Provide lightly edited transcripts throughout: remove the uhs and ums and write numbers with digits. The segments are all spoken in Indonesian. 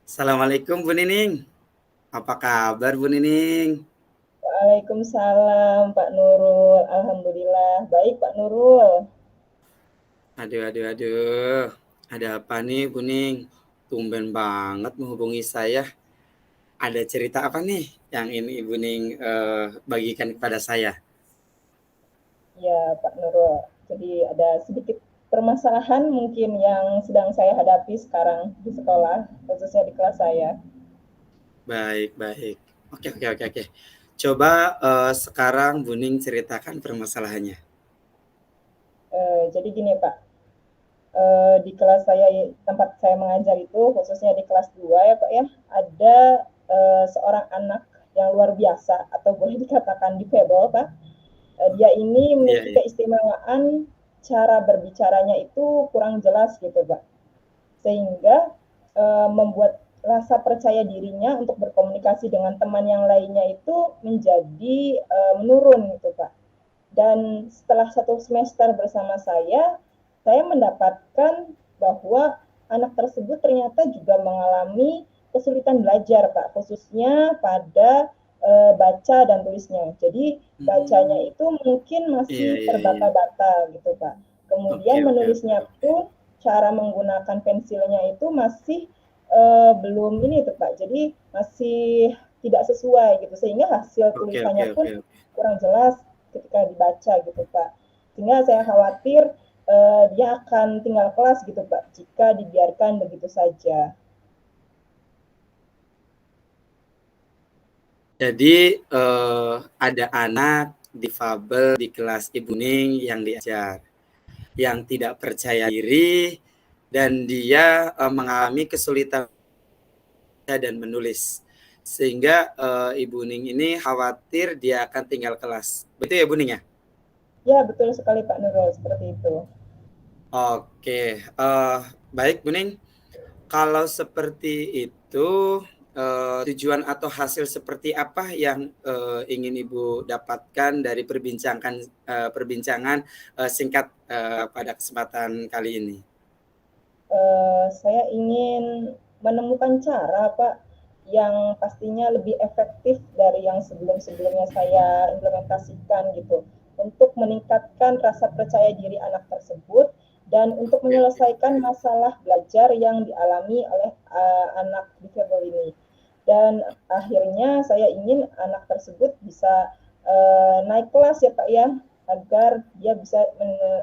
Assalamualaikum Bu Nining. Apa kabar Bu Nining? Waalaikumsalam Pak Nurul. Alhamdulillah. Baik Pak Nurul. Aduh. Ada apa nih Bu Ning? Tumben banget menghubungi saya. Ada cerita apa nih yang ini Ibu Ning bagikan kepada saya? Ya Pak Nurul. Jadi ada sedikit permasalahan mungkin yang sedang saya hadapi sekarang di sekolah, khususnya di kelas saya. Baik. Oke. Coba sekarang Bu Ning ceritakan permasalahannya. Jadi gini Pak, di kelas saya, tempat saya mengajar itu, khususnya di kelas 2 ya Pak ya, ada seorang anak yang luar biasa atau boleh dikatakan difabel Pak. Dia ini memiliki Iya. keistimewaan cara berbicaranya itu kurang jelas gitu Pak, sehingga membuat rasa percaya dirinya untuk berkomunikasi dengan teman yang lainnya itu menjadi menurun gitu Pak. Dan setelah 1 semester bersama saya mendapatkan bahwa anak tersebut ternyata juga mengalami kesulitan belajar Pak, khususnya pada baca dan tulisnya. Jadi bacanya Hmm, itu mungkin masih iya. terbata-bata gitu Pak. Kemudian Oke. menulisnya pun cara menggunakan pensilnya itu masih belum ini tuh Pak. Jadi masih tidak sesuai gitu, sehingga hasil tulisannya pun Oke. kurang jelas ketika dibaca gitu Pak. Sehingga saya khawatir dia akan tinggal kelas gitu Pak jika dibiarkan begitu saja. Jadi ada anak difabel di kelas Ibu Ning yang diajar, yang tidak percaya diri dan dia mengalami kesulitan dan menulis. Sehingga Ibu Ning ini khawatir dia akan tinggal kelas. Betul ya Bu Ning ya? Ya betul sekali Pak Nurul, seperti itu. Oke, baik Bu Ning. Kalau seperti itu, tujuan atau hasil seperti apa yang ingin Ibu dapatkan dari perbincangan singkat pada kesempatan kali ini? Saya ingin menemukan cara Pak yang pastinya lebih efektif dari yang sebelum-sebelumnya saya implementasikan gitu, untuk meningkatkan rasa percaya diri anak tersebut dan untuk menyelesaikan masalah belajar yang dialami oleh anak difabel ini. Dan akhirnya saya ingin anak tersebut bisa naik kelas ya Pak ya, agar dia bisa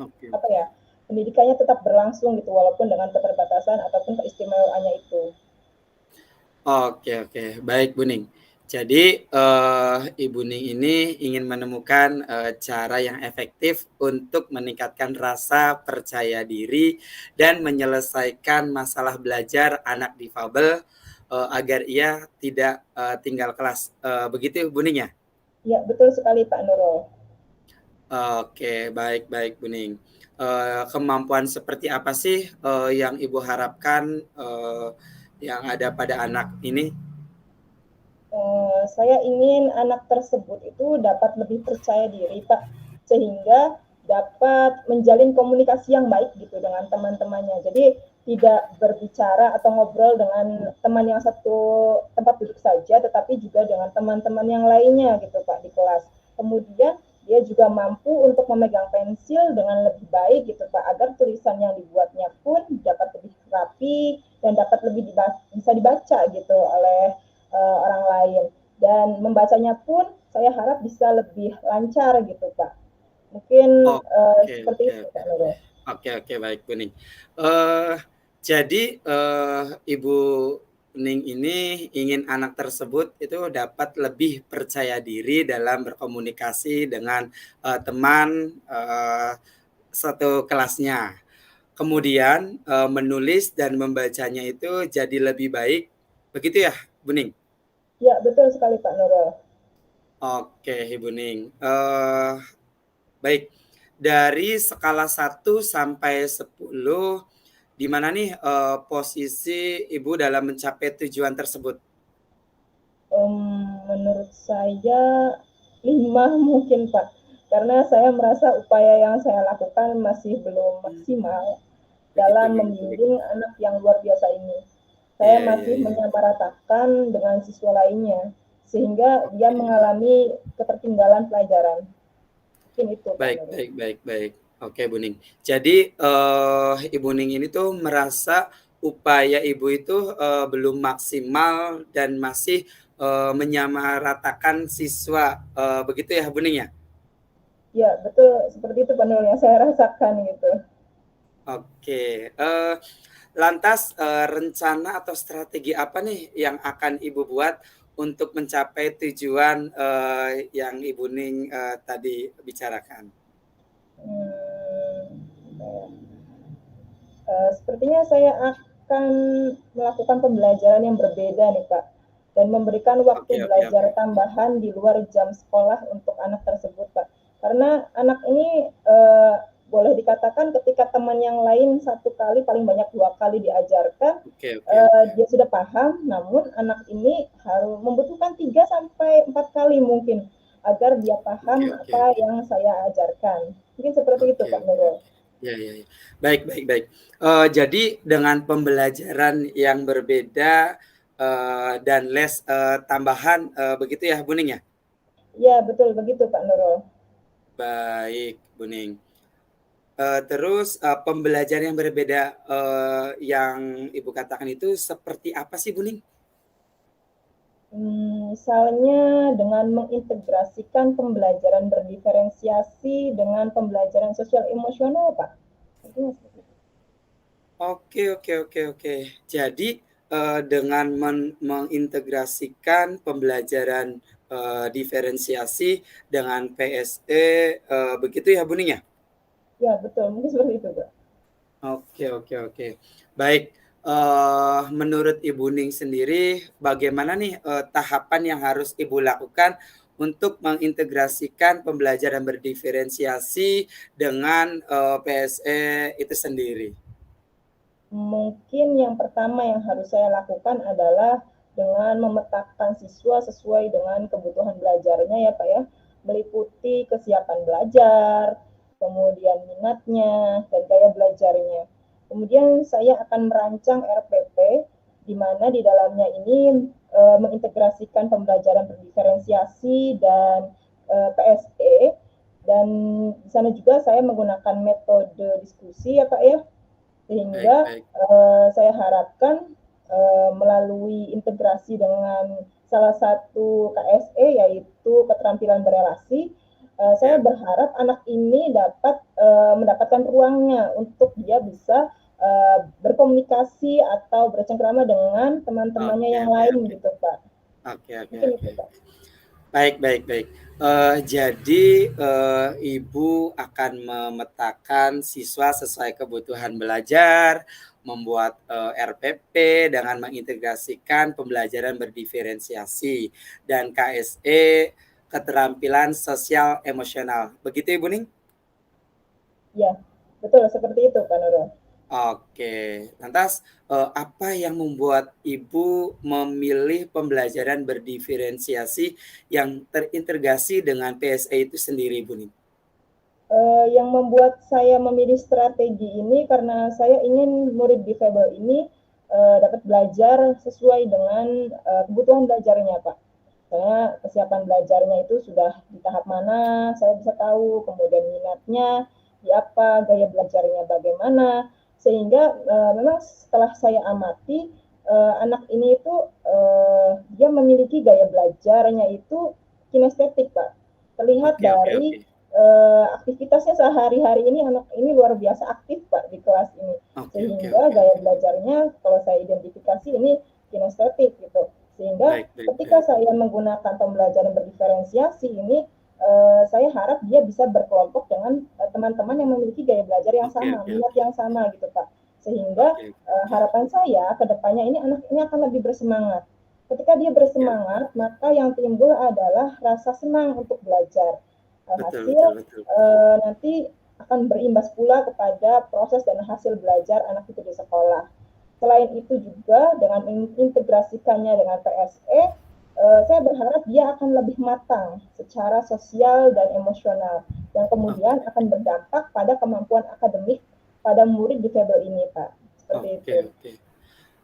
Oke. apa ya, pendidikannya tetap berlangsung gitu walaupun dengan keterbatasan ataupun keistimewaannya itu. Oke. Baik, Bu Ning. Jadi, Ibu Ning ini ingin menemukan, cara yang efektif untuk meningkatkan rasa percaya diri dan menyelesaikan masalah belajar anak difabel, agar ia tidak, tinggal kelas, begitu Bu Ning ya? Ya betul sekali Pak Nurul. Oke, baik Bu Ning. Kemampuan seperti apa sih, yang Ibu harapkan, yang ada pada anak ini? Saya ingin anak tersebut itu dapat lebih percaya diri Pak, sehingga dapat menjalin komunikasi yang baik gitu dengan teman-temannya. Jadi tidak berbicara atau ngobrol dengan teman yang satu tempat duduk saja, tetapi juga dengan teman-teman yang lainnya gitu Pak di kelas. Kemudian dia juga mampu untuk memegang pensil dengan lebih baik gitu Pak, agar tulisan yang dibuatnya pun dapat lebih rapi dan dapat lebih bisa dibaca gitu oleh orang lain. Dan membacanya pun saya harap bisa lebih lancar gitu Pak. Mungkin seperti itu Oke. Pak Nurul. Oke, baik Bu Ning. Eh, jadi Ibu Ning ini ingin anak tersebut itu dapat lebih percaya diri dalam berkomunikasi dengan teman satu kelasnya. Kemudian menulis dan membacanya itu jadi lebih baik. Begitu ya, Bu Ning? Ya betul sekali Pak Nurul. Oke, Ibu Ning. Baik, dari skala 1 sampai 10, di mana nih posisi Ibu dalam mencapai tujuan tersebut? Menurut saya 5 mungkin Pak, karena saya merasa upaya yang saya lakukan masih belum maksimal dalam Begitu. membimbing anak yang luar biasa ini. Saya Iya, iya, masih iya. menyamaratakan dengan siswa lainnya, sehingga dia Oke. mengalami ketertinggalan pelajaran. Mungkin itu, Pak Baik, Nurul. baik, baik, baik. Oke, Bu Ning. Jadi, Ibu Ning ini tuh merasa upaya Ibu itu, belum maksimal dan masih, menyamaratakan siswa, begitu ya, Bu Ning ya? Ya, betul seperti itu Pak Nurul yang saya rasakan gitu. Oke, lantas, rencana atau strategi apa nih yang akan Ibu buat untuk mencapai tujuan, yang Ibu Ning, tadi bicarakan? Hmm, sepertinya saya akan melakukan pembelajaran yang berbeda nih Pak, dan memberikan waktu Oke, oke, belajar oke. tambahan di luar jam sekolah untuk anak tersebut Pak. Karena anak ini boleh dikatakan ketika teman yang lain satu kali paling banyak 2 kali diajarkan, Oke, oke, oke. dia sudah paham, namun anak ini harus membutuhkan 3 sampai 4 kali mungkin agar dia Oke, paham oke, apa oke. yang saya ajarkan. Mungkin seperti itu Oke, Pak oke, Nurul. oke. Ya, ya, ya. Baik, baik, baik. Jadi dengan pembelajaran yang berbeda, dan les, tambahan, begitu ya, Bu Ning ya? Ya, betul begitu Pak Nurul. Baik, Bu Ning. Terus, pembelajaran yang berbeda, yang Ibu katakan itu seperti apa sih, Bu Ning? Misalnya dengan mengintegrasikan pembelajaran berdiferensiasi dengan pembelajaran sosial emosional, Pak. Intinya seperti itu. Oke, oke, oke, oke. Jadi, dengan mengintegrasikan pembelajaran, diferensiasi dengan PSE, begitu ya, Bu Ning ya? Ya, betul. Mungkin seperti itu, Pak. Oke, oke, oke. Baik, menurut Ibu Ning sendiri bagaimana nih, tahapan yang harus Ibu lakukan untuk mengintegrasikan pembelajaran berdiferensiasi dengan, PSE itu sendiri? Mungkin yang pertama yang harus saya lakukan adalah dengan memetakan siswa sesuai dengan kebutuhan belajarnya ya Pak ya, meliputi kesiapan belajar, kemudian minatnya, dan gaya belajarnya. Kemudian saya akan merancang RPP, di mana di dalamnya ini mengintegrasikan pembelajaran berdiferensiasi dan PSE, dan di sana juga saya menggunakan metode diskusi ya Pak ya, Baik, sehingga baik. saya harapkan melalui integrasi dengan salah satu KSE yaitu keterampilan berelasi, Oke, saya oke. berharap anak ini dapat mendapatkan ruangnya untuk dia bisa berkomunikasi atau bercengkrama dengan teman-temannya Oke, yang oke, lain oke. gitu Pak. Oke, oke, Mungkin oke. itu Pak. Baik, baik, baik. Jadi, Ibu akan memetakan siswa sesuai kebutuhan belajar, membuat, RPP dengan mengintegrasikan pembelajaran berdiferensiasi, dan KSE, keterampilan sosial emosional. Begitu, Ibu Ning? Ya, betul seperti itu Pak Nurul. Oke, lantas, apa yang membuat Ibu memilih pembelajaran berdiferensiasi yang terintegrasi dengan PSE itu sendiri, Bu Ning? Yang membuat saya memilih strategi ini karena saya ingin murid difabel ini dapat belajar sesuai dengan kebutuhan belajarnya, Pak. Karena kesiapan belajarnya itu sudah di tahap mana, saya bisa tahu, kemudian minatnya di apa, gaya belajarnya bagaimana, sehingga memang setelah saya amati, anak ini itu dia memiliki gaya belajarnya itu kinestetik, Pak. Terlihat Oke, oke, dari oke. aktivitasnya sehari-hari ini anak ini luar biasa aktif Pak di kelas ini, Oke, oke, sehingga oke, gaya oke. belajarnya kalau saya identifikasi ini kinestetik gitu, sehingga Baik, baik, ketika baik. saya menggunakan pembelajaran berdiferensiasi ini saya harap dia bisa berkelompok dengan teman-teman yang memiliki gaya belajar yang Oke, sama, oke, minat oke. yang sama gitu Pak, sehingga Oke, oke, oke. harapan saya ke depannya ini anak ini akan lebih bersemangat. Ketika dia Oke, oke, bersemangat, oke. maka yang timbul adalah rasa senang untuk belajar. Betul, Alhasil betul, betul, betul. nanti akan berimbas pula kepada proses dan hasil belajar anak itu di sekolah. Selain itu juga dengan mengintegrasikannya dengan PSE, saya berharap dia akan lebih matang secara sosial dan emosional, yang kemudian Oke, akan berdampak pada kemampuan akademik pada murid difabel ini, Pak. Seperti oke, itu. oke.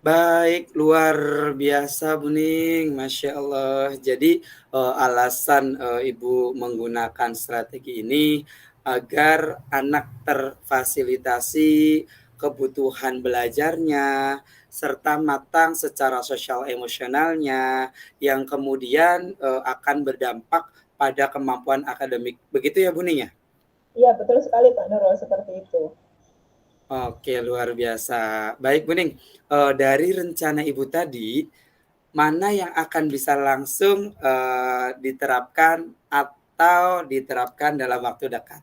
Baik, luar biasa Bu Ning, Masya Allah. Jadi alasan Ibu menggunakan strategi ini agar anak terfasilitasi kebutuhan belajarnya, serta matang secara sosial emosionalnya, yang kemudian akan berdampak pada kemampuan akademik. Begitu ya Bu Ning ya? Iya, betul sekali Pak Nurul, seperti itu. Oke, luar biasa. Baik Bu Ning, dari rencana Ibu tadi, mana yang akan bisa langsung diterapkan atau diterapkan dalam waktu dekat?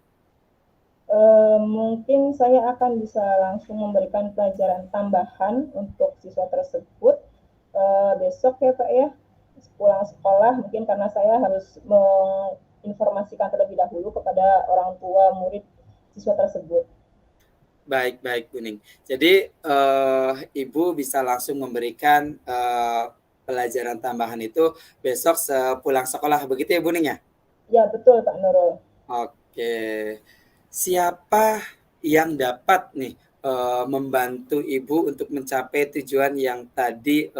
Mungkin saya akan bisa langsung memberikan pelajaran tambahan untuk siswa tersebut besok ya Pak ya, pulang sekolah mungkin karena saya harus menginformasikan terlebih dahulu kepada orang tua murid siswa tersebut. Baik, baik Bu Ning. Jadi Ibu bisa langsung memberikan pelajaran tambahan itu besok sepulang sekolah, begitu ya Bu Ning ya? Ya betul Pak Nurul. Oke. Siapa yang dapat nih membantu Ibu untuk mencapai tujuan yang tadi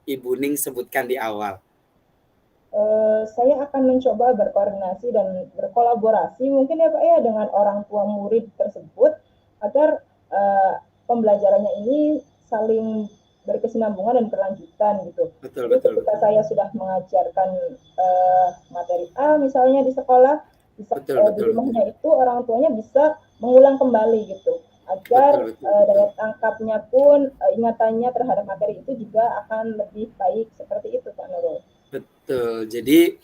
Ibu Ning sebutkan di awal? Saya akan mencoba berkoordinasi dan berkolaborasi mungkin ya Pak ya dengan orang tua murid tersebut agar pembelajarannya ini saling berkesinambungan dan berlanjutan gitu. Betul, Jadi betul, ketika betul. saya sudah mengajarkan materi A misalnya di sekolah, Betul, di betul, betul. rumahnya itu orang tuanya bisa mengulang kembali gitu agar Betul, betul, betul. daya tangkapnya pun ingatannya terhadap materi itu juga akan lebih baik seperti itu Pak Nurul. Betul. Jadi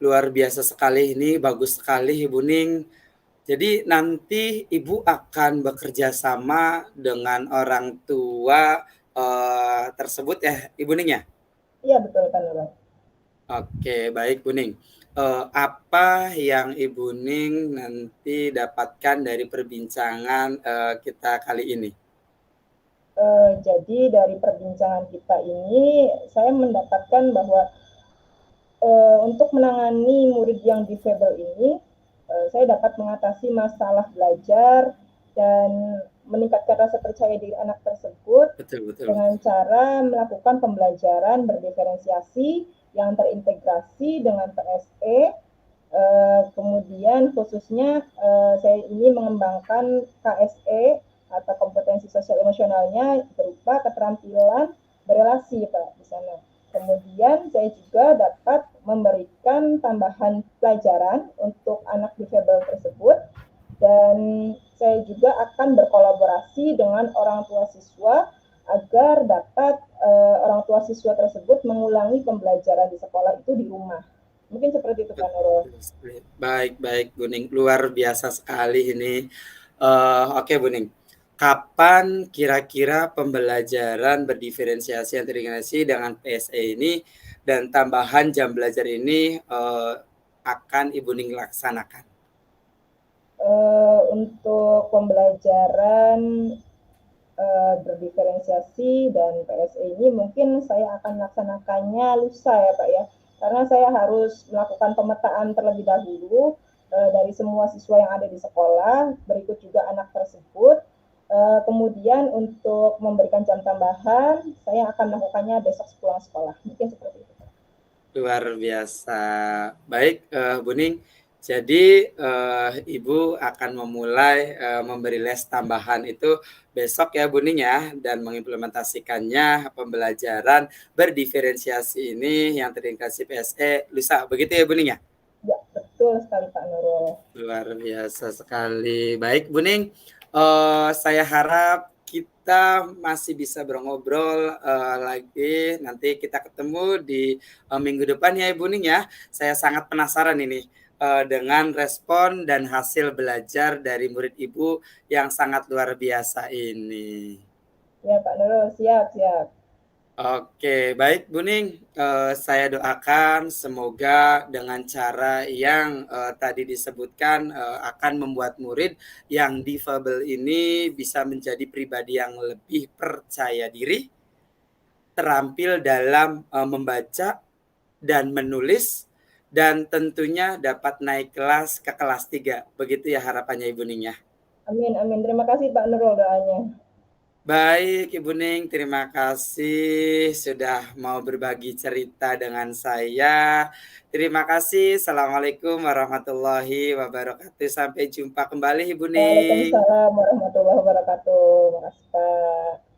luar biasa sekali ini, bagus sekali Ibu Ning. Jadi nanti Ibu akan bekerja sama dengan orang tua tersebut ya, Ibu Ning ya? Iya betul Pak Nurul. Oke, baik Bu Ning. Apa yang Ibu Ning nanti dapatkan dari perbincangan kita kali ini? Jadi dari perbincangan kita ini saya mendapatkan bahwa untuk menangani murid yang difabel ini saya dapat mengatasi masalah belajar dan meningkatkan rasa percaya diri anak tersebut Betul, betul, dengan betul. cara melakukan pembelajaran berdiferensiasi yang terintegrasi dengan PSE. Kemudian khususnya saya ini mengembangkan KSE atau kompetensi sosial emosionalnya berupa keterampilan berelasi Pak di sana. Kemudian saya juga dapat memberikan tambahan pelajaran untuk anak difabel tersebut dan saya juga akan berkolaborasi dengan orang tua siswa agar dapat orang tua siswa tersebut mengulangi pembelajaran di sekolah itu di rumah. Mungkin seperti itu Pak Nurul. Baik, baik Bu Ning. Luar biasa sekali ini. Oke Bu Ning. Kapan kira-kira pembelajaran berdiferensiasi yang terintegrasi dengan PSE ini dan tambahan jam belajar ini akan Ibu Ning laksanakan? Untuk pembelajaran berdiferensiasi dan PSE ini mungkin saya akan laksanakannya lusa ya Pak ya, karena saya harus melakukan pemetaan terlebih dahulu dari semua siswa yang ada di sekolah, berikut juga anak tersebut. Kemudian untuk memberikan jam tambahan, saya akan melakukannya besok sepulang sekolah. Mungkin seperti itu. Luar biasa. Baik, Bu Ning. Jadi Ibu akan memulai memberi les tambahan itu besok ya Bu Ning ya, dan mengimplementasikannya pembelajaran berdiferensiasi ini yang terintegrasi PSE lusa. Begitu ya Bu Ning ya? Ya, betul sekali Pak Nurul. Luar biasa sekali. Baik Bu Ning, saya harap kita masih bisa berobrol lagi. Nanti kita ketemu di minggu depan ya Ibu Ning ya. Saya sangat penasaran ini dengan respon dan hasil belajar dari murid Ibu yang sangat luar biasa ini. Ya Pak Nurul, siap, siap. Oke, baik Bu Ning. Saya doakan semoga dengan cara yang tadi disebutkan akan membuat murid yang difabel ini bisa menjadi pribadi yang lebih percaya diri, terampil dalam membaca dan menulis, dan tentunya dapat naik kelas ke kelas 3. Begitu ya harapannya Ibu Ning ya. Amin, amin. Terima kasih Pak Nurul doanya. Baik, Ibu Ning, terima kasih sudah mau berbagi cerita dengan saya. Terima kasih. Assalamualaikum warahmatullahi wabarakatuh. Sampai jumpa kembali, Ibu Ning. Waalaikumsalam warahmatullahi wabarakatuh. Makasih, Pak.